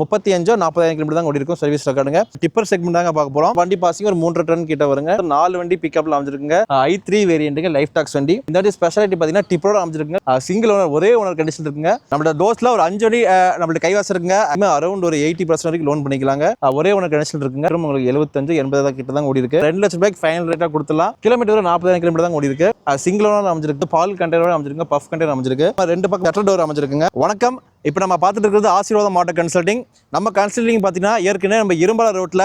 35 40,000 kilometre தான் ஓடி இருக்கும். சர்வீஸ் ரெக்கார்டுங்க. டிப்பர் செக்மெண்ட் தாங்க பார்க்க போறோம். வண்டி பாசிங் ஒரு 3.5 டன் கிட்ட வருங்க. 4 வண்டி பிக்கப்ல அமைஞ்சிருக்குங்க. i3 வேரியன்ட்ங்க, லைஃப் டாக்ஸ் வண்டி. இந்த வண்டி ஸ்பெஷாலிட்டி பாத்தீங்கன்னா டிப்பரோட அமைஞ்சிருக்குங்க. சிங்கிள் ஓனர், ஒரே ஓனர் கண்டிஷன் இருக்குங்க. நம்மளோட டோஸ்ல ஒரு 5 வண்டி நம்மளுக்கு கைவாசம் இருக்குங்க. அரௌண்ட் ஒரு 80% வரைக்கும் லோன் பண்ணிக்கலாங்க. ஒரே ஓனர் கண்டிஷன் இருக்குங்க. உங்களுக்கு 75 80 கிட்ட தான் ஓடி இருக்கு. 2 லட்சம் ரூபாய்க்கு ஃபைனல் ரேட்டா கொடுத்துலாம். கிலோமீட்டர் 40,000 கிலோமீட்டர் தான் ஓடி இருக்கு. சிங்கிள் ஓனர் அமைஞ்சிருக்கு. பால் கண்டெய்னர் அமைஞ்சிருக்கு. பஃப் கண்டெய்னர் அமைஞ்சிருக்கு. 2 பக்கம் ஷட்டர் டோர் அமைஞ்சிருக்குங்க. வணக்கம். இப்போ நம்ம பார்த்துட்டு இருக்கிறது ஆசீர்வாதம் ஆட்டோ கன்சல்டிங். நம்ம கன்சல்டிங் பார்த்தீங்கன்னா ஏற்கனவே நம்ம இரும்பல ரோட்டில்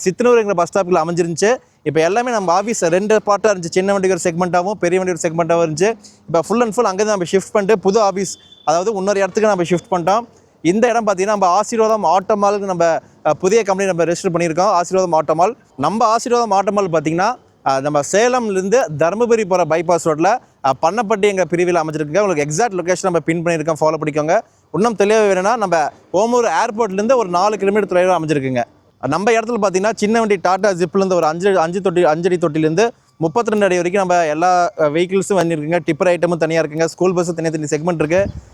சித்தனூருங்கிற பஸ் ஸ்டாப்பில் அமைஞ்சிருந்துச்சு. இப்போ எல்லாமே நம்ம ஆஃபீஸ் 2 பார்ட்டாக இருந்துச்சு. சின்ன வண்டி ஒரு செக்மெண்ட்டாகவும் பெரிய வண்டி ஒரு செக்மெண்ட்டாகவும் இருந்துச்சு. இப்போ ஃபுல் அண்ட் ஃபுல் அங்கேருந்து நம்ம ஷிஃப்ட் பண்ணிட்டு புது ஆஃபீஸ், அதாவது இன்னொரு இடத்துக்கு நம்ம ஷிஃப்ட் பண்ணிட்டோம். இந்த இடம் பார்த்தீங்கன்னா நம்ம ஆசீர்வாதம் ஆட்டோ மாலுக்கு நம்ம புதிய கம்பெனி நம்ம ரெஜிஸ்டர் பண்ணியிருக்கோம். ஆசீர்வாதம் ஆட்டோ மால். நம்ம ஆசீர்வாதம் ஆட்டோ மால் பார்த்தீங்கன்னா நம்ம சேலம்லேருந்து தருமபுரி போகிற பைபாஸ் ரோட்டில் பண்ணப்பட்டி எங்கள் பிரிவில் அமைஞ்சிருக்குங்க. உங்களுக்கு எக்ஸாக்ட் லொக்கேஷன் நம்ம பின் பண்ணியிருக்கோம். ஃபாலோ பண்ணிக்கோங்க. இன்னும் தெளிவாக வேணும்னா நம்ம ஓமூர் ஏர்போர்ட்லேருந்து ஒரு 4 கிலோமீட்டர் தொலைவில் அமைஞ்சிருக்குங்க. நம்ம இடத்துல பார்த்தீங்கன்னா சின்ன வண்டி டாடா ஜிப்லேருந்து ஒரு 5 அடி தொட்டிலேருந்து 32 அடி வரைக்கும் நம்ம எல்லா வெஹிக்கிள்ஸும் வந்துருக்குங்க. டிப்பர் ஐட்டமும் தனியாக இருக்குங்க. ஸ்கூல் பஸ்ஸும் தனி செக்மெண்ட் இருக்குது.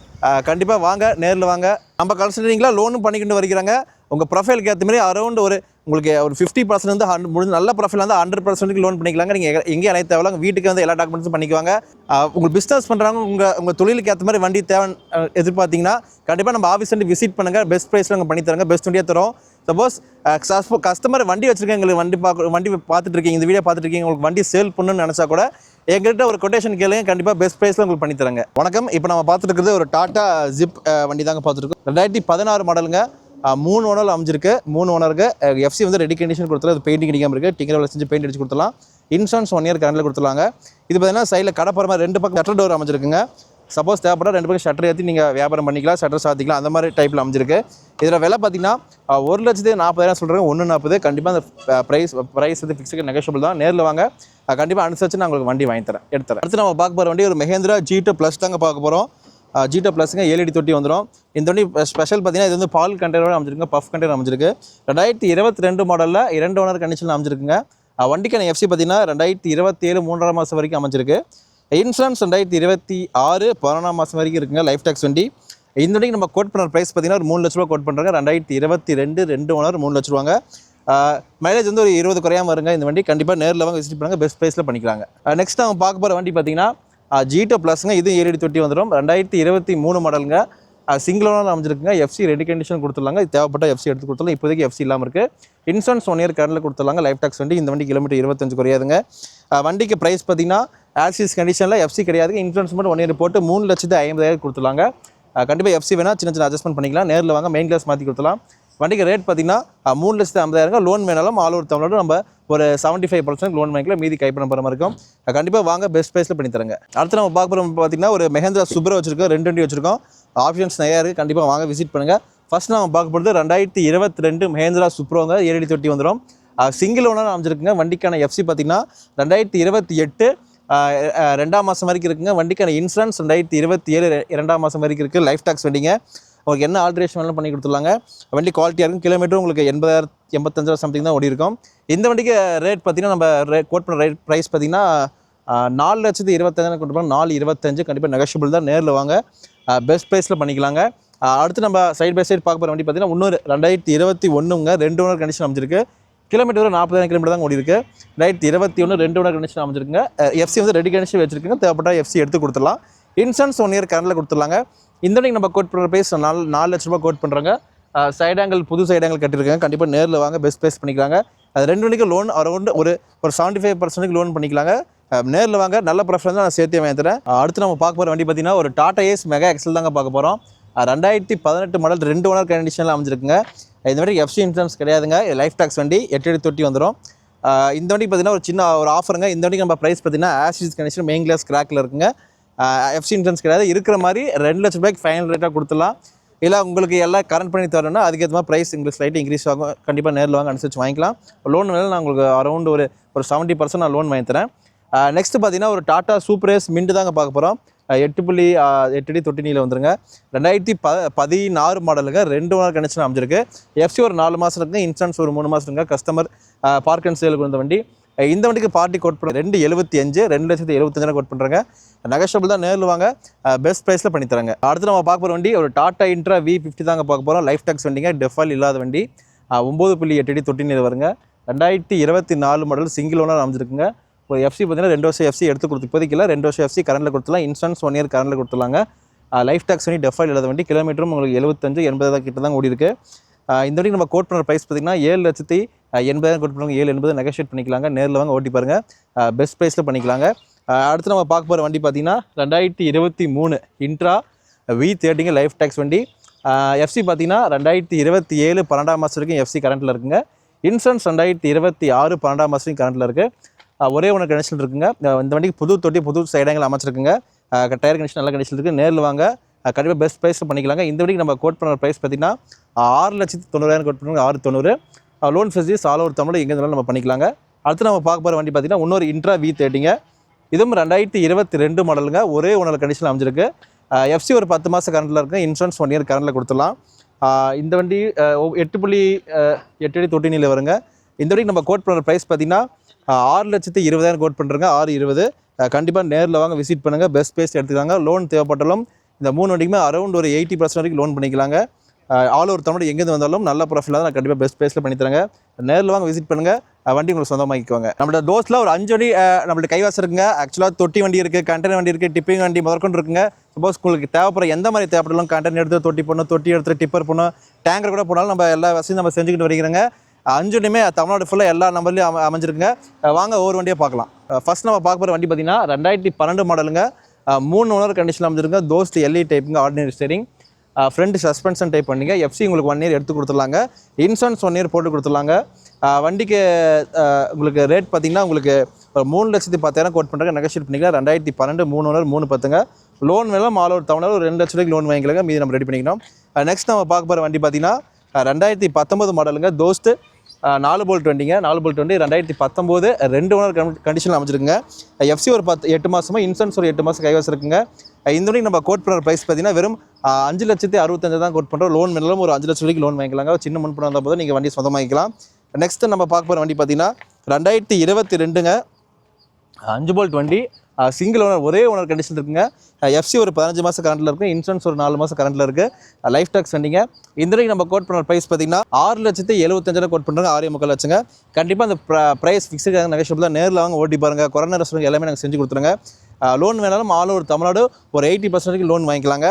கண்டிப்பாக வாங்க, நேரில் வாங்க. நம்ம கன்சல்டிங்கில் லோனும் பண்ணிக்கிட்டு வருகிறாங்க. உங்கள் ப்ரொஃபைலுக்கு ஏற்ற மாதிரி அரௌண்ட் உங்களுக்கு ஒரு 50% வந்து முடிஞ்ச நல்ல ப்ரொஃபைல் வந்து 100% லோன் பண்ணிக்கலாங்க. நீங்கள் எங்கேயும் அலைய தேவையில்ல. வீட்டுக்கு வந்து எல்லா டாக்குமெண்ட்ஸும் பண்ணிக்குவாங்க. உங்களுக்கு பிஸ்னஸ் பண்ணுறாங்க, உங்கள் தொழிலுக்கு ஏற்ற மாதிரி வண்டி தேவை எதிர்பார்த்தீங்கன்னா கண்டிப்பாக நம்ம ஆஃபீஸ் வந்து விசிட் பண்ணுங்கள். பெஸ்ட் ப்ரைஸில் நாங்கள் பண்ணித்தராங்க. பெஸ்ட் வண்டியாக தரோம். சப்போஸ் கஸ்டமர் வண்டி வச்சுருக்கேன், எங்களுக்கு வண்டி பார்த்துட்டு இருக்கீங்க, இந்த வீடியோ பார்த்துட்டு இருக்கீங்க, உங்களுக்கு வண்டி சேல் பண்ணணும்னு நினச்சா கூட எங்கள்கிட்ட ஒரு கொட்டேஷன் கேளுங்க. கண்டிப்பாக பெஸ்ட் ப்ரைஸில் உங்களுக்கு பண்ணித்தராங்க. வணக்கம். இப்போ நம்ம பார்த்துட்டு இருக்கிறது ஒரு டாடா ஜிப் வண்டி தாங்க பார்த்துருக்கோம். 2016 மாடலுங்க. 3 ஓனர் அமைஞ்சிருக்கு. 3 ஓனருக்கு எஃப்சி வந்து ரெடி கண்டிஷன் கொடுத்துருது. அது பெயிண்டிங் அடிக்காமல் இருக்குது. டிங்கர் செஞ்சு பெயிண்ட் அடிச்சு கொடுத்துலாம். இன்சூரன்ஸ் 1 இயர் கரண்டில் கொடுத்துருவாங்க. இது பார்த்தீங்கன்னா சைடில் கடை மாதிரி 2 பக்கம் ஷட்டர் டோர் அமைஞ்சிருக்குங்க. சப்போஸ் தேவைப்பட 2 பக்கம் ஷட்டர் ஏற்றி நீங்கள் வியாபாரம் பண்ணிக்கலாம், ஷட்டர் சாத்திக்கலாம். அந்த மாதிரி டைப்பில் அமைஞ்சிருக்கு. இதில் விலை பார்த்தீங்கன்னா 1,40,000 சொல்கிறாங்க. 140. கண்டிப்பாக அந்த ப்ரைஸ் வந்து ஃபிக்ஸுக்கு நெகோஷியபிள் தான். நேரில் வாங்க, கண்டிப்பாக அனுசரிச்சு நான் உங்களுக்கு வண்டி வாங்கி தரேன், எடுத்துறேன். அடுத்து நம்ம பார்க்க போகிற வண்டி ஒரு மஹேந்திரா G2 ப்ளஸ் தாங்க பார்க்க போகிறோம். G2 ப்ளஸ்ங்க 7 அடி தொட்டி வந்துடும். இந்த வண்டி ஸ்பெஷல் பார்த்தீங்கன்னா இது வந்து பால் கண்டெய்னர் அமைஞ்சிருக்கு. பஃப் கண்டெய்னர் அமைஞ்சிருக்கு. 2022 மாடலில் 2 ஓனர் கண்டிஷனில் அமைஞ்சிருக்குங்க. வண்டிக்கான எஃப்சி பார்த்தீங்கன்னா 2027 3ஆம் மாதம் வரைக்கும் அமைஞ்சிருக்கு. இன்சூரன்ஸ் 2026 11ஆம் மாதம் வரைக்கும் இருக்குங்க. லைஃப் டாக்ஸ் வண்டி. இந்த வண்டிக்கு நம்ம கோட் பண்ணுற ப்ரைஸ் பார்த்தீங்கன்னா ஒரு 3 லட்ச ரூபா கோட் பண்ணுறாங்க. 2022 2 ஓனர் 3 லட்ச ரூபாங்க. மைலேஜ் வந்து ஒரு 20 குறையாமல் வருங்க. இந்த வண்டி கண்டிப்பாக நேரில் வாங்க, விசிட் பண்ணுங்கள். பெஸ்ட் ப்ரைஸில் பண்ணிக்கலாங்க. நெக்ஸ்ட் அவங்க பார்க்க போகிற வண்டி பார்த்தீங்கன்னா G2 ப்ளஸ்ங்க. இது 7 அடி தொட்டி வந்துடும். 2023 மாடலுங்க. சிங்கிள் ஓனர் அமைஞ்சிருக்குங்க. எஃப்சி ரெடி கண்டிஷன் கொடுத்துருலாங்க. இது தேவைப்பட்ட எஃப்சி எடுத்து கொடுத்துலாம். இப்போதைக்கு எஃப்சி இல்லாமல் இருக்குது. இன்சூரன்ஸ் 1 இயர் கரண்டில் கொடுத்துருலாங்க. லைஃப் டாக்ஸ் வண்டி. இந்த வண்டி கிலோமீட்டர் 25 குறையாதுங்க. வண்டிக்கு ப்ரைஸ் பார்த்தீங்கன்னா ஆக்சிஸ் கண்டிஷனில் எஃப்சி கிடையாதுங்க. இன்சூரன்ஸ் மட்டும் 1 இயர் போட்டு 3,50,000 கொடுத்துருலாங்க. கண்டிப்பாக எஃப்சி வேணால் சின்ன அட்ஜஸ்ட்மெண்ட் பண்ணிக்கலாம். நேரில் வாங்க, மெயின் கிளாஸ் மாற்றி கொடுத்துலாம். வண்டிக்கு ரேட் பார்த்தீங்கன்னா 3,50,000. லோன் வேணாலும் ஆல் ஓவர் தமிழ்நாடு நம்ம ஒரு 75% லோன் வாங்கிக்கலாம். மீதி கைப்பணம் போகிற மாதிரி இருக்கும். கண்டிப்பாக வாங்க, பெஸ்ட் ப்ரைஸில் பண்ணி தரங்க. அடுத்து நம்ம பார்க்க போகிறோம் பார்த்தீங்கன்னா ஒரு மஹேந்திரா சுப்ரா வச்சிருக்கோம். 2 வண்டி வச்சிருக்கோம். ஆப்ஷன்ஸ் நிறையா இருக்குது. கண்டிப்பாக வாங்க, விசிட் பண்ணுங்கள். ஃபர்ஸ்ட் நம்ம பார்க்க போகிறது 2022 மஹேந்திரா சுப்ரோங்க. 7 அடி தொட்டி வந்துடும். சிங்கிள் ஓனர் அமைஞ்சிருக்குங்க. வண்டிக்கான எஃப்சி பார்த்தீங்கன்னா 2028 2ஆம் மாதம் வரைக்கும் இருக்குங்க. வண்டிக்கான இன்சூரன்ஸ் 2027 2ஆம் மாதம் வரைக்கும் இருக்குது. லைஃப் டாக்ஸ் வண்டிங்க. உங்களுக்கு என்ன ஆல்ட்ரேஷன் வேணாலும் பண்ணி கொடுத்துருலாங்க. வண்டி குவாலிட்டியாக இருக்கும். கிலோமீட்டரும் உங்களுக்கு 80,000 85,000 சம்திங் தான் ஓடி இருக்கும். இந்த வண்டிக்கு ரேட் பார்த்தீங்கன்னா நம்ம கோட் பண்ண ரேட் ப்ரைஸ் பார்த்தீங்கன்னா 4,25,000 கொண்டு போனால் 4,25. கண்டிப்பாக நெகோஷியபிள் தான். நேரில் வாங்க, பெஸ்ட் ப்ரைஸில் பண்ணிக்கலாங்க. அடுத்து நம்ம சைட் பை சைடு பார்க்க போகிற வண்டி பார்த்தீங்கன்னா இன்னொரு 2021ங்க. 2 ஓனர் கண்டிஷன் அமைஞ்சிருக்கு. கிலோமீட்டர் 40,000 கிலோமீட்டர் தான் ஓடி இருக்குது. 2021 2 ஓனர் கண்டிஷன் அமைஞ்சிருக்குங்க. எஃப்சி வந்து ரெடி கண்டிஷன் வச்சிருக்குங்க. தேவைப்பட்டால் எஃப்சி எடுத்து கொடுத்துடலாம். இன்சூரன்ஸ் 1 இயர் கரண்டில் கொடுத்துடலாங்க. இந்த வண்டிக்கு நம்ம கோட் பண்ணுற ப்ரைஸ் 4 லட்ச ரூபா கோட் பண்ணுறாங்க. சைட் ஆங்கிள் புது சைட் ஆங்கிள் கட்டியிருக்காங்க. கண்டிப்பாக நேரில் வாங்க, பெஸ்ட் ப்ரைஸ் பண்ணிக்கலாங்க. அது 2 வண்டிக்கு லோன் அரௌண்ட் ஒரு 75% லோன் பண்ணிக்கலாங்க. நேரில் வாங்க, நல்ல ப்ரிஃபரன்ஸ் நான் சேர்த்தே வாங்கி தரேன். அடுத்து நம்ம பார்க்க போகிற வண்டி பார்த்தீங்கன்னா ஒரு டாடா ஏஸ் மெகா எக்ஸல் தாங்க பார்க்க போகிறோம். 2018 மாடல் 2 ஓனர் கண்டிஷனில் அமைஞ்சிருக்குங்க. இந்த வண்டி எஃப்சி இன்சூரன்ஸ் கிடையாதுங்க. லைஃப் டாக்ஸ் வண்டி 8 அடி தொட்டி வந்துடும். இந்த வண்டிக்கு பார்த்தீங்கன்னா ஒரு சின்ன ஒரு ஆஃபருங்க. இந்த வண்டிக்கு நம்ம ப்ரைஸ் பார்த்தீங்கன்னா ஆக்சிஸ் கண்டிஷன் மெயின் கிளாஸ் கிராக்கில் இருக்குங்க. எஃப்சி இன்சூரன்ஸ் கிடையாது. இருக்கிற மாதிரி 2 லட்ச ரூபாய்க்கு ஃபைனல் ரேட்டாக கொடுத்துடலாம். இல்லை உங்களுக்கு எல்லாம் கரண்ட் பண்ணி தரணும்னா அதுக்கேற்ற மாதிரி ப்ரைஸ் உங்களுக்கு ஸ்லைட்டாக இன்க்ரீஸ் ஆகும். கண்டிப்பாக நேரில் வாங்க, அனுசரிச்சு வாங்கிக்கலாம். லோன் வேணாலும் நான் உங்களுக்கு அரௌண்ட் ஒரு 70% நான் லோன் வாங்கி தரேன். நெக்ஸ்ட் பார்த்தீங்கன்னா ஒரு டாடா சூப்பர் ஏஸ் மின்ட் தாங்க பார்க்க போகிறோம். 8.8 அடி தொட்டி நீல வந்துருங்க. 2016 மாடலுங்க. 2 ஓனர் கண்டிஷன் அமைஞ்சிருக்கு. எஃப்சி ஒரு 4 மாதம் இருக்குங்க. இன்சூரன்ஸ் ஒரு 3 மாதம் இருக்குங்க. கஸ்டமர் பார்க் அண்ட் சேலுக்கு வந்த வண்டி. இந்த வண்டிக்கு பார்ட்டி கோட் பண்ணுற 275 2,75,000 கோட் பண்ணுறாங்க. நெகோஷியபிள் தான், நேரில் வாங்க, பெஸ்ட் ப்ரைஸில் பண்ணி தராங்க. அடுத்து நம்ம பார்க்க போகிற வண்டி ஒரு டாடா இன்ட்ரா V50 தாங்க பார்க்க போகிறோம். லைஃப் டாக்ஸ் வண்டிங்க, டெஃபால் இல்லாத வண்டி. 9.8 அடி தொட்டி நீர் வருங்க. 2024 மாடல் சிங்கிள் ஓனர் அமைஞ்சிருக்குங்க. ஒரு எஃப்சி பார்த்தீங்கன்னா 2 வருஷம் எஃப்சி எடுத்து கொடுத்து இப்போதைக்கு இல்லை, 2 வருஷம் எஃப்சி கரண்டில் கொடுத்துலாம். இன்சூரன்ஸ் 1 இயர் கரண்டில் கொடுத்துலாங்க. லைஃப் டாக்ஸ் வண்டி டெஃபால் இல்லாத வண்டி. கிலோமீட்டரும் உங்களுக்கு 75-80 கிட்ட தான் ஓடி இருக்கு. இந்த வண்டி நம்ம கோட் பண்ணுற ப்ரைஸ் பார்த்தீங்கன்னா 7,80,000 கோட் பண்ணுவாங்க. 7,80 நெகோஷியேட் பண்ணிக்கலாங்க. நேரில் வாங்க ஓட்டி பாருங்கள், பெஸ்ட் ப்ரைஸில் பண்ணிக்கலாங்க. அடுத்து நம்ம பார்க்க போகிற வண்டி பார்த்தீங்கன்னா 2023 இன்ட்ரா V30 லைஃப் டாக்ஸ் வண்டி. எஃப்சி பார்த்தீங்கன்னா 2027 12ஆம் மாதம் வரைக்கும் எஃப்சி கரண்ட்டில் இருக்குங்க. இன்சூரன்ஸ் 2026 12ஆம் மாதம் வரைக்கும் கரண்ட்டில் இருக்குது. ஒரே ஒன்று கண்டிஷன் இருக்குங்க. இந்த வண்டிக்கு புது தொட்டி புது சைடங்கள் அமைச்சிருக்குங்க. டயர் கண்டிஷன் நல்ல கண்டிஷன் இருக்குது. நேரில் வாங்க, கண்டிப்பாக பெஸ்ட் ப்ரைஸில் பண்ணிக்கலாங்க. இந்த வண்டிக்கு நம்ம கோட் பண்ணுற ப்ரைஸ் பார்த்தீங்கன்னா 6,90,000 கோட் பண்ணுவாங்க. 6,90,000 loan facilities all over Tamil எங்கே இருந்தாலும் நம்ம பண்ணிக்கலாங்க. அடுத்து நம்ம பார்க்க போகிற வண்டி பார்த்தீங்கன்னா இன்னொரு இன்ட்ரா V30. இதுவும் 2022 மாடலுங்க. ஒரே ஒன்று கண்டிஷன் அமைஞ்சிருக்கு. எஃப்சி ஒரு 10 மாதம் கரண்டில் இருக்குது. இன்சூரன்ஸ் 1 இயர் கரண்டில் கொடுத்துடலாம். இந்த வண்டி 8.8 அடி தொட்டி நீல வருங்க. இந்த வண்டிக்கு நம்ம கோட் பண்ணுற ப்ரைஸ் பார்த்தீங்கன்னா 6,20,000 கோட் பண்ணுறங்க. 6,20,000 கண்டிப்பாக நேரில் வாங்க, விசிட் பண்ணுங்கள், பெஸ்ட் ப்ரைஸ் எடுத்துக்காங்க. லோன் தேவைப்பட்டாலும் இந்த 3 வண்டிக்குமே அரௌண்ட் ஒரு 80% வரைக்கும் லோன் பண்ணிக்கலாங்க. ஆல் ஓவர் தமிழ் எங்கேருந்து வந்தாலும் நல்ல ப்ராஃபிட் தான் நான் கண்டிப்பாக பெஸ்ட் ப்ரைஸில் பண்ணி தரேங்க. நேரில் வாங்க, விசிட் பண்ணுங்கள், வண்டி உங்களுக்கு சொந்தமாக்கிக்குவாங்க. நம்மளோட டோஸில் ஒரு 5 வண்டி நம்மளுக்கு கைவாசம் இருக்குங்க. ஆக்சுவலாக தொட்டி வண்டி இருக்குது, கண்டெய்னர் வண்டி இருக்குது, டிப்பிங் வண்டி முதற்கொண்டு இருக்குங்க. சப்போஸ் உங்களுக்கு தேவைப்படுற எந்த மாதிரி தேவைப்பட்டாலும் கண்டெய்னர் எடுத்து தொட்டி போடணும், தொட்டி எடுத்து டிப்பர் போடணும், டேங்கர் கூட போனாலும் நம்ம எல்லா வசதியும் நம்ம செஞ்சுக்கிட்டு வருகிறோங்க. 5 வண்டியுமே தமிழ்நாடு ஃபுல்லாக எல்லா நம்பர்லையும் அமைஞ்சிருக்குங்க. வாங்க ஒவ்வொரு வண்டியை பார்க்கலாம். ஃபர்ஸ்ட் நம்ம பார்க்க போகிற வண்டி பார்த்தீங்கன்னா 2012 மாடலுங்க. 3 ஓனர் கண்டிஷன் அமைஞ்சிருங்க. தோஸ்ட் எல்இ டைப்புங்க, ordinary steering, front suspension type பண்ணிங்க. எஃப்சி உங்களுக்கு 1 இயர் எடுத்து கொடுத்துடலாங்க. இன்சூரன்ஸ் 1 இயர் போட்டு கொடுத்துடலாங்க. வண்டிக்கு உங்களுக்கு ரேட் பார்த்தீங்கன்னா உங்களுக்கு 3,10,000 கோட் பண்ணுறாங்க. நெகோஷியேட் பண்ணிக்கலாம். 2012 3 ஓனர் 3,10ங்க. லோன் வேணும் ஆல் ஓவர் தமிழ்நாடு ஒரு 2 லட்ச ரூபாய்க்கு லோன் வாங்கிக்கலாங்க. மீதி நம்ம ரெடி பண்ணிக்கணும். நெக்ஸ்ட் நம்ம பார்க்க போகிற வண்டி பார்த்தீங்கன்னா 2019 மாடலுங்க. தோஸ்ட் 4 போல்ட் வண்டிங்க. 4 போல்ட் வண்டி 2019 2 ஓனர் கண்டிஷனில் அமைச்சிருக்குங்க. எஃப்சி ஒரு 8 மாதமாக, இன்சூரன்ஸ் ஒரு 8 மாதம் கைவாசம் இருக்குங்க. இந்த வரைக்கும் நம்ம கோட் பண்ணுற ப்ரைஸ் பார்த்தீங்கன்னா வெறும் 5,65,000 தான் கோட் பண்ணுறோம். லோன் வேணாலும் ஒரு 5 லட்ச ரூபாய்க்கு லோன் வாங்கிக்கலாங்க. சின்ன முன்பணம் வந்தால் போதும் நீங்கள் வண்டி சொந்தமாக்கிக்கலாம். நெக்ஸ்ட்டு நம்ம பார்க்க போகிற வண்டி பார்த்தீங்கன்னா 2022ங்க 5 போல்ட் வண்டி. சிங்கிள் ஓனர், ஒரே ஓனர் கண்டிஷன் இருக்குங்க. எஃப்சி ஒரு 15 மாதம் கரண்டில் இருக்குது. இன்சூரன்ஸ் ஒரு 4 மாதம் கரண்டில் இருக்குது. லைஃப் டாக்ஸ் வண்டிங்க. இந்த வரைக்கும் நம்ம கோட் பண்ணுற ப்ரைஸ் பார்த்தீங்கன்னா 6,75,000 கோட் பண்ணுறாங்க. 6,3 லட்சங்க. கண்டிப்பாக அந்த ப்ரைஸ் ஃபிக்ஸுக்காக நெகோஷியபிள் தான். நேரில் வாங்க ஓட்டி பாருங்கள். கொரோனா ரெஸ்டாரண்ட் எல்லாமே நாங்கள் செஞ்சு கொடுத்துருங்க. லோன் வேணாலும் ஆல் ஓவர் தமிழ்நாடு ஒரு 80% வரைக்கும் லோன் வாங்கிக்கலாங்க.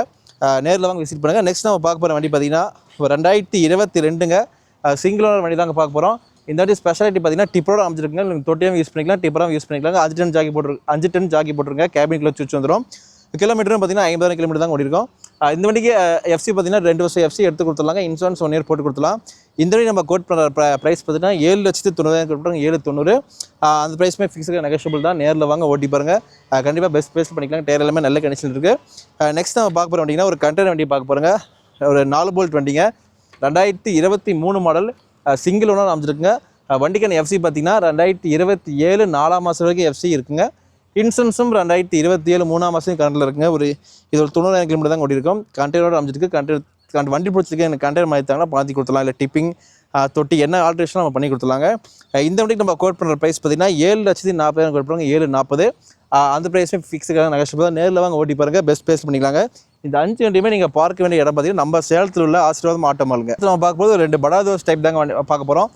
நேரில் வாங்க, விசிட் பண்ணுங்கள். நெக்ஸ்ட் நம்ம பார்க்க போகிற வண்டி பார்த்தீங்கன்னா 2022ங்க சிங்கிள் ஓனர் வண்டி தாங்க பார்க்க போகிறோம். இந்த வாட்டி ஸ்பெஷாலிட்டி பார்த்தீங்கன்னா டிப்பரோட அமைச்சிருக்குங்க. நீங்கள் தொட்டியாகவும் யூஸ் பண்ணிக்கலாம், டிப்பராகவும் யூஸ் பண்ணிக்கலாங்க. 5 டன் ஜாக்கி போட்டுருங்க. கேபின் கிளச் சுவிட்ச் வந்துடும். கிலோமீட்டரும் பார்த்தீங்கன்னா 50,000 கிலோமீட்டர் தான் ஓடி இருக்கும். இந்த வண்டிக்கு எஃப்சி பார்த்தீங்கன்னா 2 வருஷம் எஃப்சி எடுத்து கொடுத்துடலாங்க. இன்சூரன்ஸ் 1 இயர் போட்டு கொடுத்துலாம். இந்த வண்டி நம்ம கோட் பண்ணுற ப்ரைஸ் பார்த்தீங்கன்னா 7,90,000 கொடுத்துருங்க. 7,90,000 அந்த ப்ரைஸுமே ஃபிக்ஸுக்கு நெகோஷியபிள் தான். நேரில் வாங்க ஓட்டி பாருங்கள். கண்டிப்பாக பெஸ்ட் ப்ரைஸ் பண்ணிக்கலாம். டயர் எல்லாமே நல்ல கண்டிஷன் இருக்குது. நெக்ஸ்ட் நம்ம பார்க்க போகிற வண்டிங்கன்னா ஒரு கண்டெய்னர் வண்டி பார்க்க போகிறோங்க. ஒரு 4 போல்ட் வண்டிங்க. 2023 மாடல் சிங்கிள் ஓனர் அமைச்சிருக்குங்க. வண்டிக்கான எஃப்சி பார்த்தீங்கன்னா 2027 4ஆம் மாதம் வரைக்கும் எஃப்சி இருக்குங்க. இன்சூரன்ஸும் 2027 3ஆம் மாதம் கரண்டில் இருக்குங்க. இது ஒரு 90,000 கிலோமீட்டர் தான் ஓடி இருக்கும். கண்டெய்னரோட அமைச்சிருக்கு. வண்டி பிடிச்சிருக்கு, எனக்கு கண்டெய்னர் மாற்றிட்டாங்கன்னா மாற்றி கொடுத்துலாம். இல்லை டிப்பிங் தொட்டி என்ன ஆல்ட்ரேஷன் நம்ம பண்ணி கொடுத்துலாங்க. இந்த வண்டிக்கு நம்ம கோட் பண்ணுற ப்ரைஸ் பார்த்தீங்கன்னா 7,40,000 கோட் பண்ணுவாங்க. 7,40,000 அந்த ப்ரைஸுமே ஃபிக்ஸுக்காக நெகோஷியபிள் தான். நேரில் வாங்க ஓட்டி பாருங்கள், பெஸ்ட் ப்ரைஸ் பண்ணிக்கலாங்க. இந்த 5 வண்டியுமே நீங்கள் பார்க்க வேண்டிய இடம் பார்த்தீங்கன்னா நம்ம சேலத்தில் உள்ள ஆசீர்வாதம் ஆட்டோ மாலுங்க. நம்ம பார்க்கும்போது 2 படா தோஸ்ட் டைப் தாங்க பார்க்க போகிறோம்.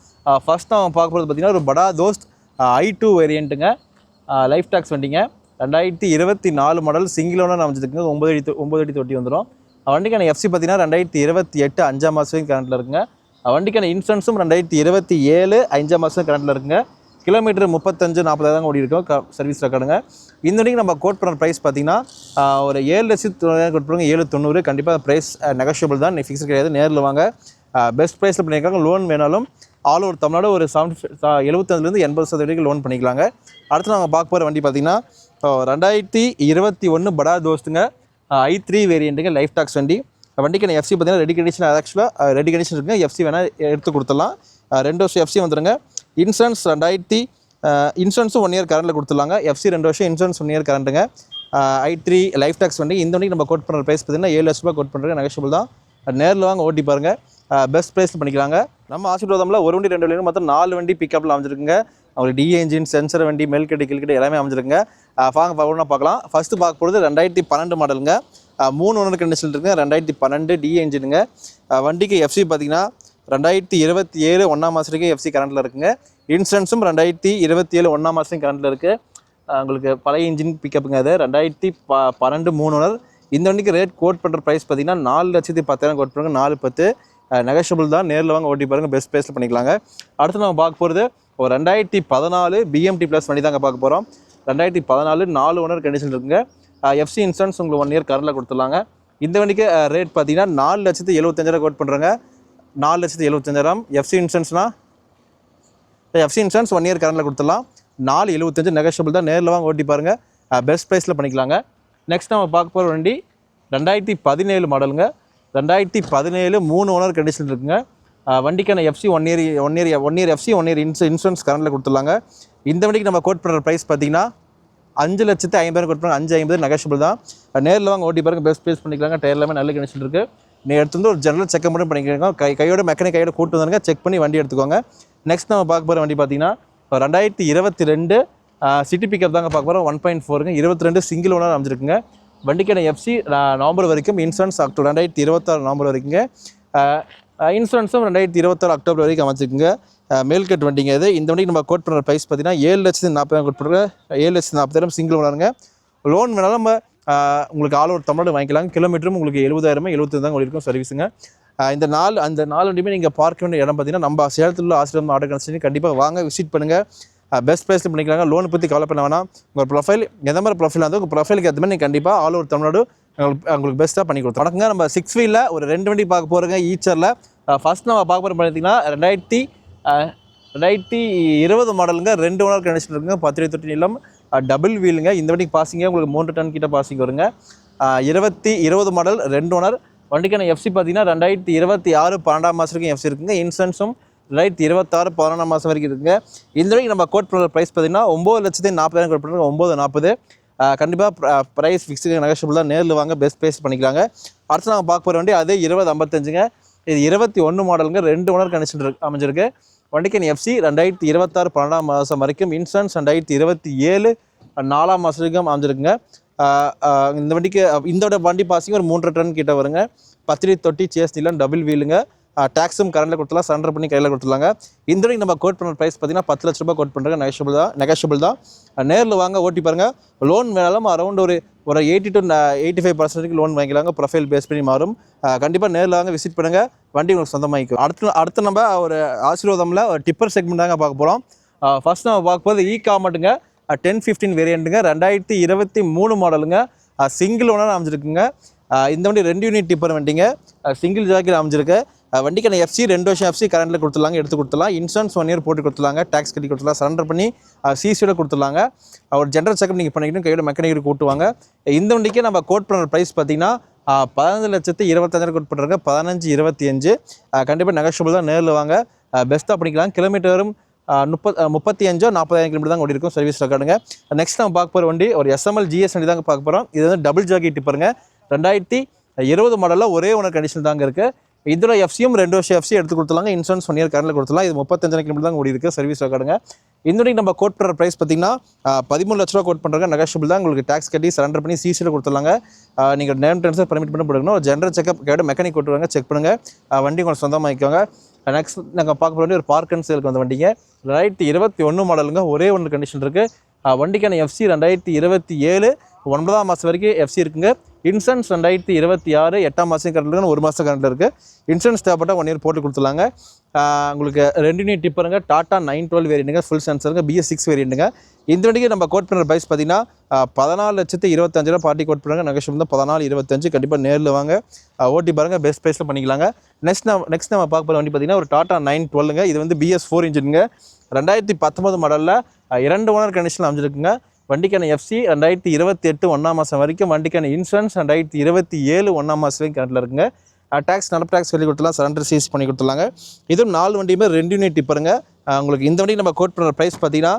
ஃபர்ஸ்ட் நம்ம பார்க்க போகிறது பார்த்தீங்கன்னா ஒரு படா தோஸ்ட் i2 வேரியண்ட்டுங்க. லைஃப் டாக்ஸ் வண்டிங்க. 2024 மாடல் சிங்கிள் ஓனர் அமைச்சிருக்குங்க. 9 அடி தொட்டி வந்துடும். வண்டிக்கான எஃப்சி பார்த்தீங்கன்னா 2028 5ஆம் மாதம் வரைக்கும் கரண்டில் இருக்குங்க. வண்டிக்கான இன்சூரன்ஸும் 2027 5ஆம் மாதம் கரண்டில் இருக்குங்க. கிலோமீட்டர் 35-40 தான் ஓடி இருக்கும். சர்வீஸ் ரெக்கார்டுங்க. இந்த வண்டிக்கு நம்ம கோட் பண்ணுற ப்ரைஸ் பார்த்தீங்கன்னா ஒரு 7,90,000 கோட் பண்ணுங்க. 7,90,000 கண்டிப்பாக ப்ரைஸ் நெகோஷியபிள் தான். ஃபிக்ஸ் கிடையாது. நேரில் வாங்க, பெஸ்ட் ப்ரைஸில் பண்ணியிருக்காங்க. லோன் வேணாலும் ஆல் ஓவர் தமிழ்நாடு ஒரு 75% 80% வரைக்கும் லோன் பண்ணிக்கலாங்க. அடுத்து நாங்கள் பார்க்க போகிற வண்டி பார்த்தீங்கன்னா 2021 படா தோஸ்ட்டுங்க. i3 வேரியண்ட்டுங்க. லைஃப் டாக்ஸ் வண்டி. வண்டிக்கான எஃப்சி பார்த்தீங்கன்னா ரெடி கண்டிஷன். ஆக்சுவலாக ரெடி கண்டிஷன் இருக்குங்க. எஃப்சி வேணால் எடுத்து கொடுத்துடலாம். 2 வருஷம் எஃப்சி வந்துடுங்க. இன்சூரன்ஸ் இன்சூரன்ஸும் 1 இயர் கரண்டில் கொடுத்துடலாங்க. எஃப்சி 2 வருஷம், இன்சூரன்ஸ் 1 இயர் கரண்ட்டுங்க. i3 லைஃப் டாக்ஸ் வண்டி. இந்த வண்டிக்கு நம்ம கோட் பண்ணுற ப்ரைஸ் பார்த்தீங்கன்னா 7 லட்ச ரூபா கோட் பண்ணுறேங்க. நெகோஷியபிள் தான். நேரில் வாங்க ஓட்டி பாருங்கள், பெஸ்ட் ப்ரைஸில் பண்ணிக்கலாங்க. நம்ம ஆசீர்வாதமில் ஒரு வண்டி 2 வண்டி மொத்தம் 4 வண்டி பிக்கப்பில் அமைச்சிருக்குங்க. அவங்களுக்கு டிஏ இன்ஜின் சென்சர் வண்டி மெல்கெட்டு கில்கெட்டு எல்லாமே அமைஞ்சிருக்குங்க. வாங்க ஒன்றா பார்க்கலாம். ஃபஸ்ட்டு பார்க்க போகிறது 2012 மாடலுங்க. 3 ஓனர் கண்டிஷன் இருக்குங்க. 2012 டிஏ இன்ஜினுங்க. வண்டிக்கு எஃப்சி பார்த்தீங்கன்னா 2027 1ஆம் மாதம் வரைக்கும் எஃப்சி கரண்ட்டில் இருக்குங்க. இன்சூரன்ஸும் 2027 1ஆம் மாதம் கரண்ட்டில் இருக்குது. உங்களுக்கு பழைய இன்ஜின் பிக்கப்புங்க. அது 2012 3 ஓனர். இந்த வண்டிக்கு ரேட் கோட் பண்ணுற ப்ரைஸ் பார்த்தீங்கன்னா 4,10,000 கோட் பண்ணுறாங்க. 4,10 நெகஷியபிள் தான். நேரில் வாங்க ஓட்டி பாருங்கள், பெஸ்ட் ப்ரைஸில் பண்ணிக்கலாங்க. அடுத்து நம்ம பார்க்க போகிறது ஒரு 2014 பிஎம்டி ப்ளஸ் வண்டி தாங்க பார்க்க போகிறோம். 2014 4 ஓனர் கண்டிஷன் இருக்குங்க. எஃப்சி இன்சூரன்ஸ் உங்களுக்கு 1 இயர் கரண்டில் கொடுத்துடலாங்க. இந்த வண்டிக்கு ரேட் பார்த்தீங்கன்னா 4,75,000 கோட் பண்ணுறாங்க. 4,75,000. எஃப்சி இன்சூரன்ஸ்னால் எஃப்சி இன்சூரன்ஸ் 1 இயர் கரண்டில் கொடுத்துடலாம். 4,75 நெகஷியபிள் தான். நேரில் வாங்க ஓட்டி பாருங்கள், பெஸ்ட் ப்ரைஸில் பண்ணிக்கலாங்க. நெக்ஸ்ட் நம்ம பார்க்க போகிற வண்டி 2017 மாடலுங்க. 2017 3 ஓனர் கண்டிஷன் இருக்குங்க. வண்டிக்கான FC 1 year FC 1 year insurance கரண்டில் கொடுத்துடலாங்க. இந்த வண்டிக்கு நம்ம கோட் பண்ணுற ப்ரைஸ் பார்த்தீங்கன்னா 5,50,000 கோட் பண்ணுறாங்க. 5,50 நெகஷியபிள் தான். நேரில் வாங்க ஓட்டி பாருங்கள், பெஸ்ட் ப்ரைஸ் பண்ணிக்கலாங்க. டயர் எல்லாமே நல்ல கண்டிஷன் இருக்குது. நீங்கள் எடுத்து வந்து ஒரு ஜெனரல் செக்அப் மட்டும் பண்ணிக்கிறோம். கையோட மெக்கானிக் கையோட கூட்டு வந்துருங்க, செக் பண்ணி வண்டி எடுத்துக்கோங்க. நெக்ஸ்ட் நம்ம பார்க்க போகிற வண்டி பார்த்தீங்கன்னா 2022 சிட்டி பிக்கப் தாங்க பார்க்க போகிறோம். 1.4ங்க. 22 சிங்கிள் ஓனர் அமைஞ்சிருக்குங்க. வண்டிக்கான எஃப்சி நவம்பர் வரைக்கும், இன்சூரன்ஸ் அக்டோபர் 2026 நவம்பர் வரைக்குங்க. இன்சூரன்ஸும் 2026 அக்டோபர் வரைக்கும் அமைச்சிருக்குங்க. மேல்கட் வண்டிங்க இது. இந்த வண்டிக்கு நம்ம கோட் பண்ணுற ப்ரைஸ் பார்த்தீங்கன்னா 7,40,000 கோட் பண்ணுற 7,40,000 சிங்கிள் ஓனருங்க. லோன் வேணாலும் நம்ம உங்களுக்கு ஆல் ஓவர் தமிழ்நாடு வாங்கிக்கலாங்க. கிலோமீட்டரும் உங்களுக்கு 70,000 75 தான் இருக்கும் சர்வீஸுங்க. அந்த 4 வண்டியுமே நீங்கள் பார்க்க வேண்டிய இடம் பார்த்தீங்கன்னா நம்ம சேலத்தில் உள்ள ஆசிரியர் ஆர்டர் கன்ஸ்ட்ரக்ஷன் கண்டிப்பாக வாங்க, விசிட் பண்ணுங்கள். பெஸ்ட் ப்ரைஸில் பண்ணிக்கலாங்க. லோனை பற்றி கவலை பண்ண வேணாம். உங்கள் ப்ரொஃபைல் எந்த மாதிரி ப்ரொஃபைல் இருந்தால் உங்கள் ப்ரொஃபைலுக்கு ஏற்ற மாதிரி நீங்கள் கண்டிப்பாக ஆல் ஓவர் தமிழ்நாடு உங்களுக்கு பெஸ்ட்டாக பண்ணி கொடுத்தோம். வணக்கங்க. நம்ம 6 வீலில் ஒரு 2 வண்டி பார்க்க போகிறோங்க. ஈச்சரில் ஃபஸ்ட் நம்ம பார்க்க போகிற பார்த்தீங்கன்னா 2020 மாடலுங்க. 2 ஓனர் கண்டிஷன் இருக்குங்க. 10 தொட்டி நிலம், டபுள் வீலுங்க. இந்த வண்டிக்கு பாசிங்க உங்களுக்கு 3 டன் கிட்ட பாசிங் வருங்க. 2020 மாடல் 2 ஓனர். வண்டிக்கான எஃப்சி பார்த்தீங்கன்னா 2026 12ஆம் மாதம் வரைக்கும் எஃப்சி இருக்குங்க. இன்சூரன்ஸும் 2026 11ஆம் மாதம் வரைக்கும் இருக்குங்க. இந்த வரைக்கும் நம்ம கோட் பண்ணுற ப்ரைஸ் பார்த்தீங்கன்னா 9,40,000 கோட் பண்ணுறாங்க. 9,40. கண்டிப்பாக ப்ரைஸ் ஃபிக்ஸுக்கு நெகஷியபிள் தான். நேரில் வாங்க, பெஸ்ட் ப்ரைஸ் பண்ணிக்கலாங்க. அடுத்து நம்ம பார்க்க போகிற வண்டி அதே 2055ங்க. இது 21 மாடலுங்க. 2 ஓனர் கண்டிஷன் அமைஞ்சிருக்கு. வண்டிக்கான எஃப்சி 2026 12ஆம் மாதம் வரைக்கும், இன்சூரன்ஸ் 2027 4ஆம் மாதம் வரைக்கும் அமைஞ்சிருக்குங்க. இந்த வண்டிக்கு இந்த வண்டி பாசிங்க ஒரு 3 டன் கிட்ட வருங்க. 10 தொட்டி சேஸ் நிலம், டபுள் வீலுங்க. டேக்ஸும் கரண்டில் கொடுத்துலாம், சரண்டர் பண்ணி கையில் கொடுத்துலாங்க. இந்த வரைக்கும் நம்ம கோட் பண்ணுற ப்ரைஸ் பார்த்தீங்கன்னா 10 லட்ச ரூபாய் கோட் பண்ணுறாங்க. நெகஷியபிள் தான். நேரில் வாங்க, ஓட்டி பாருங்கள். லோன் வேணாலும் அரௌண்ட் ஒரு 80 to 85% லோன் வாங்கிக்கலாங்க. ப்ரொஃபைல் பேஸ் பண்ணி மாறும். கண்டிப்பாக நேரில் வாங்க, விசிட் பண்ணுங்கள், வண்டி உங்களுக்கு சொந்தமாகிக்கும். அடுத்து நம்ம ஒரு ஆசீர்வாதமில் ஒரு டிப்பர் செக்மெண்ட் தாங்க பார்க்க போகிறோம். ஃபர்ஸ்ட் நம்ம பார்க்க போகிறது காமெட்டுங்க. 1015 வேரியண்ட்டுங்க. 2023 மாடலுங்க. சிங்கிள் ஓனர் அமைஞ்சிருக்குங்க. இந்த வண்டி 2 யூனிட் டிப்பர் வண்டிங்க. சிங்கிள் ஜாக்கில் அமைஞ்சிருக்கு. வண்டிக்கான எஃப்சி 2 வருஷம் எஃப்சி கரண்டில் கொடுத்துலாங்க, எடுத்து கொடுத்துலாம். இன்சூரன்ஸ் 1 இயர் போட்டு கொடுத்துலாங்க. டேக்ஸ் கட்டி கொடுத்துலாம், சரண்டர் பண்ணி சிசியோட கொடுத்துலாங்க. ஒரு ஜென்ரல் செக்அப் நீங்கள் பண்ணிக்கணும், கையோட மெக்கானிக் கூட்டுவாங்க. இந்த வண்டிக்கு நம்ம கோட் பண்ணுற ப்ரைஸ் பார்த்தீங்கன்னா 15,25,000 கோட் பண்ணுறாங்க. 15,25. கண்டிப்பாக நெகஷியபிள் தான். நேரில் வாங்க, பெஸ்ட்டாக பண்ணிக்கலாம். கிலோமீட்டரும் 35 40,000 கிலோமீட்டர் தான் ஓடி இருக்கும். சர்வீஸ் ரெக்கார்டுங்க. நெக்ஸ்ட் நம்ம பார்க்க போகிற வண்டி ஒரு எஸ்எம்எல் ஜிஎஸ் வண்டி தாங்க பார்க்க போகிறோம். இது வந்து டபுள் ஜாக்கி டிப்பருங்க. 2020 மாடலில் ஒரே ஓனர் கண்டிஷன் தாங்க இருக்குது. இதில் எஃப்சியும் 2 வருஷம் எஃப்சி எடுத்து கொடுத்துலாங்க. இன்சூரன்ஸ் 1 இயர் கரண்டில் கொடுத்துலாம். இது 35,000 கிலோமீட்டர் தான் ஓடி இருக்குது. சர்வீஸ் ரெக்கார்டுங்க. இந்த வரைக்கும் நம்ம கோட் பண்ணுற ப்ரைஸ் பார்த்தீங்கன்னா 13 லட்ச ரூபா கோட் பண்ணுறாங்க. நெகஷியபிள் தான். உங்களுக்கு டேக்ஸ் கட்டி சரண்டர் பண்ணி சிசியில் கொடுத்துலாங்க. நீங்கள் நேம் ட்ரான்ஸ்ஃபர் பர்மிட் பண்ண போடுங்க. ஒரு ஜென்ரல் செக்அப் கையோட மெக்கானிக் கூட்டுவாங்க, செக் பண்ணுங்கள், வண்டி உங்களுக்கு சொந்தமாகிக்கோங்க. நெக்ஸ்ட் நாங்கள் பார்க்க போகிற ஒரு பார்க் அண்ட் சேலுக்கு வந்த வண்டிங்க. 2021 மாடலுங்க. ஒரே ஒன்று கண்டிஷன் இருக்குது. வண்டிக்கான எஃப்சி 2027 9ஆம் மாதம் வரைக்கும் எஃப்சி இருக்குங்க. இன்சூரன்ஸ் 2026 8ஆம் மாதம் கரண்ட் இருக்குது. 1 மாதம் கரண்ட் இருக்குது. இன்சூரன்ஸ் தேவைப்பட்டால் 1 இயர் போட்டு கொடுத்துலாங்க. உங்களுக்கு 2 யூனிட் டிப்பருங்க. டாட்டா 912 வேரியண்ட்டுங்க. ஃபுல் சென்சருங்க. BS6 வேரியண்ட்டுங்க. இந்த வண்டிக்கு நம்ம கோட் பண்ணுற ப்ரைஸ் பார்த்தீங்கன்னா 14,25,000 பார்ட்டி கோட் பண்ணுறாங்க. நெகஷியபிள் தான். 14,25. கண்டிப்பாக நேரில் வாங்க, ஓட்டி பாருங்கள், பெஸ்ட் ப்ரைஸில் பண்ணிக்கலாங்க. நெக்ஸ்ட் நம்ம பார்க்க போகிற வண்டி பார்த்தீங்கன்னா ஒரு டாட்டா 912ங்க. இது வந்து BS4 இன்ஜினுங்க. 2019 மாடலில் 2 ஓனர் கண்டிஷனில் அமைஞ்சிருக்குங்க. வண்டிக்கான எஃப்சி 2028 1ஆம் மாதம் வரைக்கும். வண்டிக்கான இன்சூரன்ஸ் 2027 1ஆம் மாதம் வரைக்கும் கரண்டில் இருக்குங்க. டேக்ஸ் நடப்பு டேக்ஸ் சொல்லி கொடுத்துலாம், சரண்டர் சீஸ் பண்ணி கொடுத்துலாங்க. இதுவும் 4 வண்டியுமே 2 யூனிட் டிப்பருங்க. உங்களுக்கு இந்த வண்டிக்கு நம்ம கோட் பண்ணுற ப்ரைஸ் பார்த்தீங்கன்னா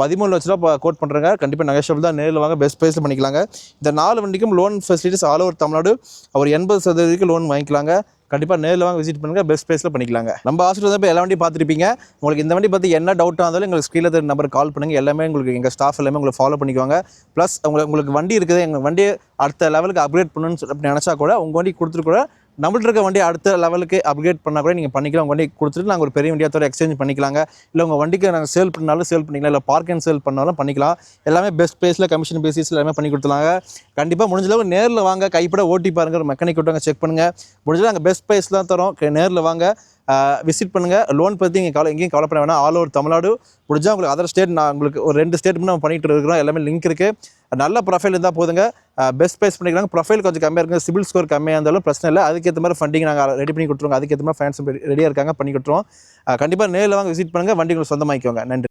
13 லட்ச ரூபா கோட் பண்ணுறாங்க. கண்டிப்பாக நெகஷியபிள் தான். நேரில் வாங்க, பெஸ்ட் ப்ரைஸில் பண்ணிக்கலாங்க. இந்த 4 வண்டிக்கும் loan facilities all over Tamil Nadu ஒரு 80% லோன் வாங்கிக்கலாங்க. கண்டிப்பாக நேரில் வாங்க விசிட் பண்ணுங்கள், பெஸ்ட் ப்ரைஸில் பண்ணிக்கலாங்க. நம்ம ஹாஸ்பிட்டல் வந்து எல்லா வண்டியும் பார்த்துருப்பீங்க. உங்களுக்கு இந்த வண்டி பற்றி என்ன டவுட்டாக இருந்தாலும் எங்களுக்கு ஸ்க்ரீனில் தெரியுற நம்பருக்கு கால் பண்ணுங்கள். எல்லாமே உங்களுக்கு எங்கள் ஸ்டாஃப் எல்லாமே உங்களுக்கு ஃபாலோ பண்ணிக்குவாங்க. ப்ளஸ் உங்களுக்கு வண்டி இருக்குது, எங்கள் வண்டியை அடுத்த லெவலுக்கு அப்கிரேட் பண்ணணும்னு சொல்லி நினச்சா கூட உங்கள் வண்டி கொடுத்துட்டு கூட நம்மள்ட்ட இருக்க வண்டி அடுத்த லெவலுக்கு அப்கிரேட் பண்ணால் கூட நீங்கள் பண்ணிக்கலாம். உங்கள் வண்டி கொடுத்துட்டு நாங்கள் ஒரு பெரிய வண்டியாத்தோட எக்ஸ்சேஞ்ச் பண்ணிக்கலாங்க. இல்லை உங்கள் வண்டிக்கு நாங்கள் சேல் பண்ணாலும் சேல் பண்ணிக்கலாம், இல்லை பார்க் அண்ட் சேல் பண்ணாலும் பண்ணிக்கலாம். எல்லாமே பெஸ்ட் ப்ரைஸில் கமிஷன் பேசிஸில் எல்லாமே பண்ணி கொடுத்துலாங்க. கண்டிப்பாக முடிஞ்சளவு நேரில் வாங்க, கைப்பட ஓட்டி பாருங்கள், மெக்கானிக் விட்டாங்க செக் பண்ணுங்கள். முடிஞ்சளவு நாங்கள் பெஸ்ட் ப்ரைஸ் தான் தரோம். நேரில் வாங்க, விசிட் பண்ணுங்கள். லோன் பற்றி நீங்கள் எங்கேயும் கவலை பண்ண வேணாம். ஆல் ஓவர் தமிழ்நாடு முடிஞ்சால் உங்களுக்கு அதர் ஸ்டேட் நான் உங்களுக்கு ஒரு 2 ஸ்டேட் நம்ம பண்ணிகிட்டு இருக்கிறோம். எல்லாமே லிங்க் இருக்குது. நல்ல ப்ரொஃபைல் இருந்தால் போதுங்க, பெஸ்ட் ப்ரைஸ் பண்ணிக்கிறாங்க. ப்ரொஃபைல் கொஞ்சம் கம்மியாக இருக்குது, சிபில் ஸ்கோர் கம்மியாக இருந்தாலும் பிரச்சனை இல்லை. அதுக்கேற்ற மாதிரி ஃபண்டிங் நாங்கள் ரெடி பண்ணி கொடுத்துருவோம். அதுக்கேற்ற மாதிரி ஃபைனான்ஸ் ரெடியாக இருக்காங்க, பண்ணி கொடுத்துருவோம். கண்டிப்பாக நேரில் வாங்க, விசிட் பண்ணுங்கள், வண்டி உங்களுக்கு சொந்தமாக்கிக்கோங்க. நன்றி.